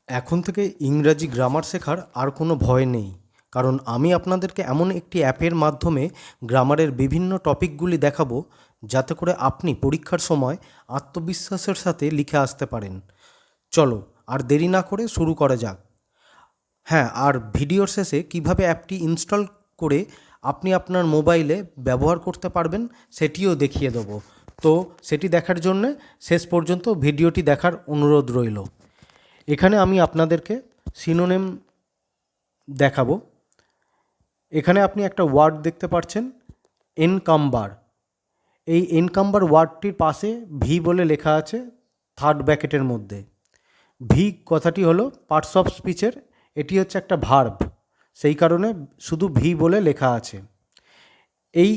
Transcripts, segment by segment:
এখন থেকে ইংরাজি গ্রামার শেখার আর কোনো ভয় নেই, কারণ আমি আপনাদেরকে এমন একটি অ্যাপের মাধ্যমে গ্রামারের বিভিন্ন টপিকগুলি দেখাবো, যাতে করে আপনি পরীক্ষার সময় আত্মবিশ্বাসের সাথে লিখে আসতে পারেন। চলো আর দেরি না করে শুরু করা যাক। হ্যাঁ, আর ভিডিওর শেষে কিভাবে অ্যাপটি ইনস্টল করে আপনি আপনার মোবাইলে ব্যবহার করতে পারবেন সেটিও দেখিয়ে দেবো। তো সেটি দেখার জন্যে শেষ পর্যন্ত ভিডিওটি দেখার অনুরোধ রইল। এখানে আমি আপনাদেরকে সিনোনিম দেখাবো। এখানে আপনি একটা ওয়ার্ড দেখতে পাচ্ছেন, এনকাম্বার। এই এনকাম্বার ওয়ার্ডটির পাশে ভি বলে লেখা আছে থার্ড ব্র্যাকেটের মধ্যে। ভি কথাটি হলো পার্টস অফ স্পিচের, এটি হচ্ছে একটা ভার্ব, সেই কারণে শুধু ভি বলে লেখা আছে। এই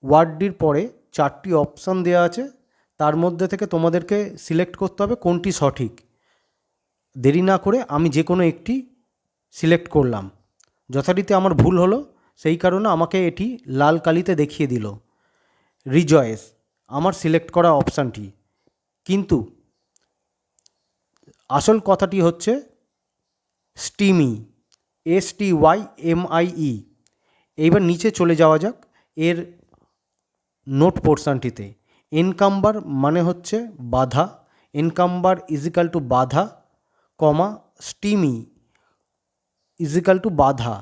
ওয়ার্ডটির পরে চারটি অপশান দেওয়া আছে, তার মধ্যে থেকে তোমাদেরকে সিলেক্ট করতে হবে কোনটি সঠিক। দেরি না করে আমি যে কোনো একটি সিলেক্ট করলাম। যথারীতি আমার ভুল হলো, সেই কারণে আমাকে এটি লাল কালিতে দেখিয়ে দিল রিজয়েস, আমার সিলেক্ট করা অপশানটি। কিন্তু আসল কথাটি হচ্ছে স্টিমি, STYMIE। এইবার নিচে চলে যাওয়া যাক এর নোট পোর্শনটিতে। এনকাম্বার মানে হচ্ছে বাধা, এনকাম্বার ইজিক্যাল টু বাধা, কমা স্টিমি ইজিক্যাল টু বাধা।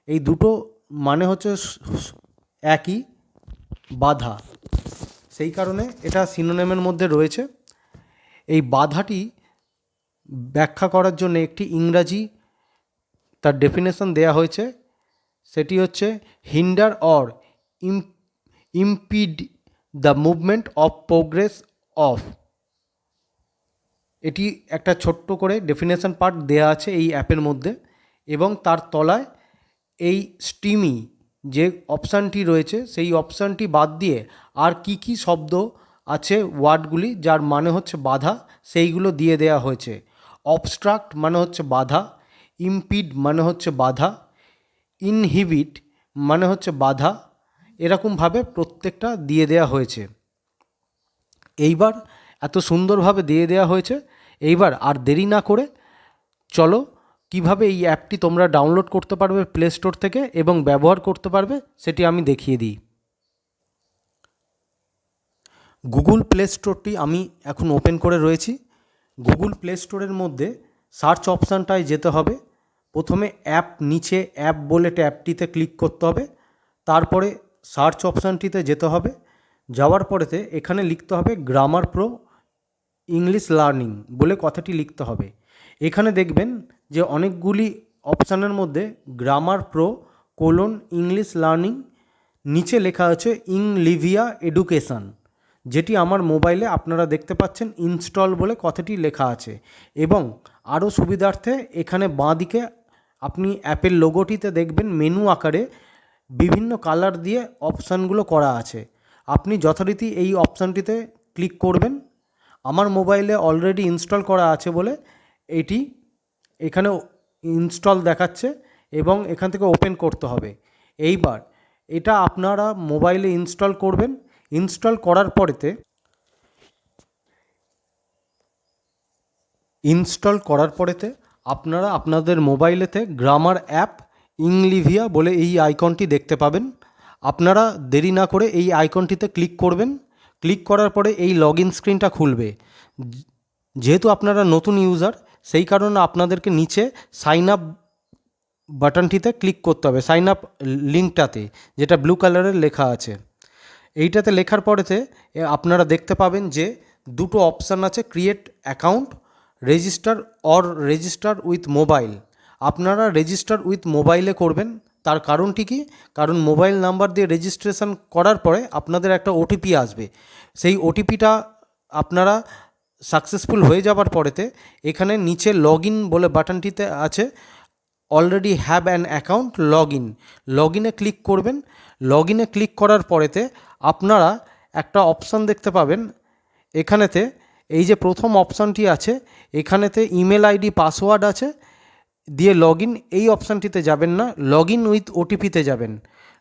এই দুটো মানে হচ্ছে একই, বাধা, সেই কারণে এটা সিনোনিমের মধ্যে রয়েছে। এই বাধাটি ব্যাখ্যা করার জন্য একটি ইংরাজি তার ডেফিনেশন দেয়া হয়েছে, সেটি হচ্ছে hinder or impede the movement of progress of. এটি একটা ছোট্ট করে ডেফিনেশন পার্ট দেয়া আছে এই অ্যাপের মধ্যে, এবং তার তলায় এই স্টিমি যে অপশানটি রয়েছে সেই অপশানটি বাদ দিয়ে আর কি কি শব্দ আছে, ওয়ার্ডগুলি যার মানে হচ্ছে বাধা, সেইগুলো দিয়ে দেয়া হয়েছে। অবস্ট্রাক্ট মানে হচ্ছে বাধা, ইম্পিড মানে হচ্ছে বাধা, ইনহিবিট মানে হচ্ছে বাধা, এরকমভাবে প্রত্যেকটা দিয়ে দেয়া হয়েছে। এইবার এত সুন্দরভাবে দিয়ে দেওয়া হয়েছে, এইবার আর দেরি না করে চলো কিভাবে এই অ্যাপটি তোমরা ডাউনলোড করতে পারবে প্লে স্টোর থেকে এবং ব্যবহার করতে পারবে সেটি আমি দেখিয়ে দিই। গুগল প্লে স্টোরটি আমি এখন ওপেন করে রয়েছি। গুগল প্লে স্টোরের মধ্যে সার্চ অপশানটায় যেতে হবে। প্রথমে অ্যাপ, নিচে অ্যাপ বলে ট্যাবটিতে ক্লিক করতে হবে, তারপরে সার্চ অপশানটিতে যেতে হবে। যাওয়ার পরেতে এখানে লিখতে হবে গ্রামার প্রো ইংলিশ লার্নিং বলে কথাটি লিখতে হবে। এখানে দেখবেন যে অনেকগুলি অপশানের মধ্যে গ্রামার প্রো ইংলিশ লার্নিং, নিচে লেখা আছে ইংলিভিয়া এডুকেশান, যেটি আমার মোবাইলে আপনারা দেখতে পাচ্ছেন ইনস্টল বলে কথাটি লেখা আছে। এবং আরও সুবিধার্থে এখানে বাঁ দিকে আপনি অ্যাপের লোগোটিতে দেখবেন মেনু আকারে বিভিন্ন কালার দিয়ে অপশানগুলো করা আছে। আপনি যথারীতি এই অপশানটিতে ক্লিক করবেন। আমার মোবাইলে অলরেডি ইনস্টল করা আছে বলে এটি এখানে ইনস্টল দেখাচ্ছে এবং এখান থেকে ওপেন করতে হবে। এইবার এটা আপনারা মোবাইলে ইনস্টল করবেন। ইনস্টল করার পরেতে আপনারা আপনাদের মোবাইলেতে গ্রামার অ্যাপ ইংলিভিয়া বলে এই আইকনটি দেখতে পাবেন। আপনারা দেরি না করে এই আইকনটিতে ক্লিক করবেন। ক্লিক করার পরে এই লগ ইন স্ক্রিনটা খুলবে। যেহেতু আপনারা নতুন ইউজার, সেই কারণে আপনাদেরকে নিচে সাইন আপ বাটনটিতে ক্লিক করতে হবে, সাইন আপ লিঙ্কটাতে, যেটা ব্লু কালারের লেখা আছে। এইটাতে লেখার পরেতে আপনারা দেখতে পাবেন যে দুটো অপশান আছে, create account, register with mobile. আপনারা রেজিস্টার উইথ মোবাইলে করবেন। তার কারণটি কি? কারণ মোবাইল নাম্বার দিয়ে রেজিস্ট্রেশন করার পরে আপনাদের একটা ওটিপি আসবে। সেই ওটিপিটা আপনারা সাকসেসফুল হয়ে যাবার পরেতে এখানে নিচে লগ ইন বলে বাটনটিতে আছে already have an account, log ইনে ক্লিক করবেন। লগ ইনে ক্লিক করার পরেতে আপনারা একটা অপশান দেখতে পাবেন। এখানেতে এই যে প্রথম অপশানটি আছে, এখানেতে ইমেল আইডি পাসওয়ার্ড আছে, দিয়ে লগ ইন, এই অপশানটিতে যাবেন না, লগ ইন উইথ ওটিপিতে যাবেন।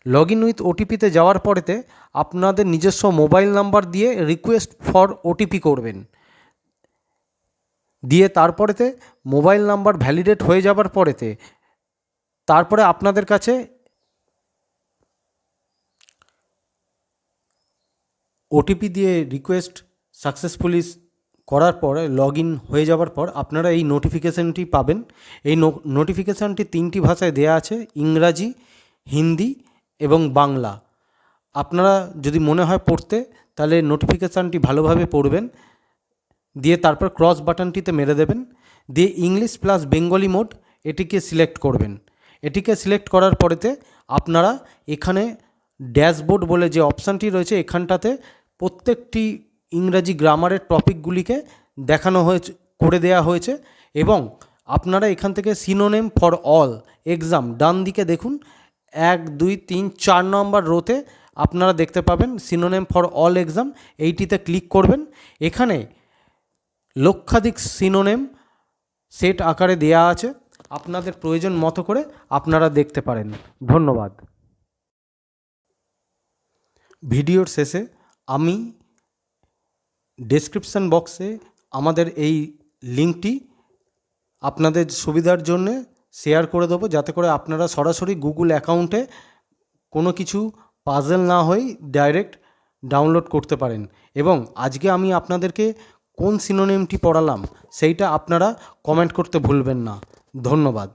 লগ ইন উইথ ওটিপিতে যাওয়ার পরেতে আপনাদের নিজস্ব মোবাইল নাম্বার দিয়ে রিকোয়েস্ট ফর ওটিপি করবেন। দিয়ে তারপরেতে মোবাইল নাম্বার ভ্যালিডেট হয়ে যাবার পরেতে তারপরে আপনাদের কাছে ওটিপি দিয়ে রিকোয়েস্ট সাকসেসফুলি করার পর লগ ইন হয়ে যাওয়ার পর আপনারা এই নোটিফিকেশানটি পাবেন। এই নোটিফিকেশানটি 3টি ভাষায় দেয়া আছে, ইংরাজি, হিন্দি এবং বাংলা। আপনারা যদি মনে হয় পড়তে, তাহলে নোটিফিকেশানটি ভালোভাবে পড়বেন, দিয়ে তারপর ক্রস বাটনটিতে মেরে দেবেন, দিয়ে ইংলিশ প্লাস বেঙ্গলি মোড এটিকে সিলেক্ট করবেন। এটিকে সিলেক্ট করার পরেতে আপনারা এখানে ড্যাশবোর্ড বলে যে অপশানটি রয়েছে এখানটাতে প্রত্যেকটি ইংরাজি গ্রামারের টপিকগুলিকে দেখানো হয়েছে, করে দেয়া হয়েছে। এবং আপনারা এখান থেকে সিনোনিম ফর অল এক্সাম ডান দিকে দেখুন 1 2 3 4 নম্বর রোতে আপনারা দেখতে পাবেন সিনোনিম ফর অল এক্সাম, এইটিতে ক্লিক করবেন। এখানে লক্ষাধিক সিনোনিম সেট আকারে দেয়া আছে, আপনাদের প্রয়োজন মতো করে আপনারা দেখতে পারেন। ধন্যবাদ। ভিডিওর শেষে আমি ডেসক্রিপশান বক্সে আমাদের এই লিঙ্কটি আপনাদের সুবিধার জন্যে শেয়ার করে দেবো, যাতে করে আপনারা সরাসরি গুগল অ্যাকাউন্টে কোনো কিছু পাজল না হয়ে ডাইরেক্ট ডাউনলোড করতে পারেন। এবং আজকে আমি আপনাদেরকে কোন সিনোনিমটি পড়ালাম সেইটা আপনারা কমেন্ট করতে ভুলবেন না। ধন্যবাদ।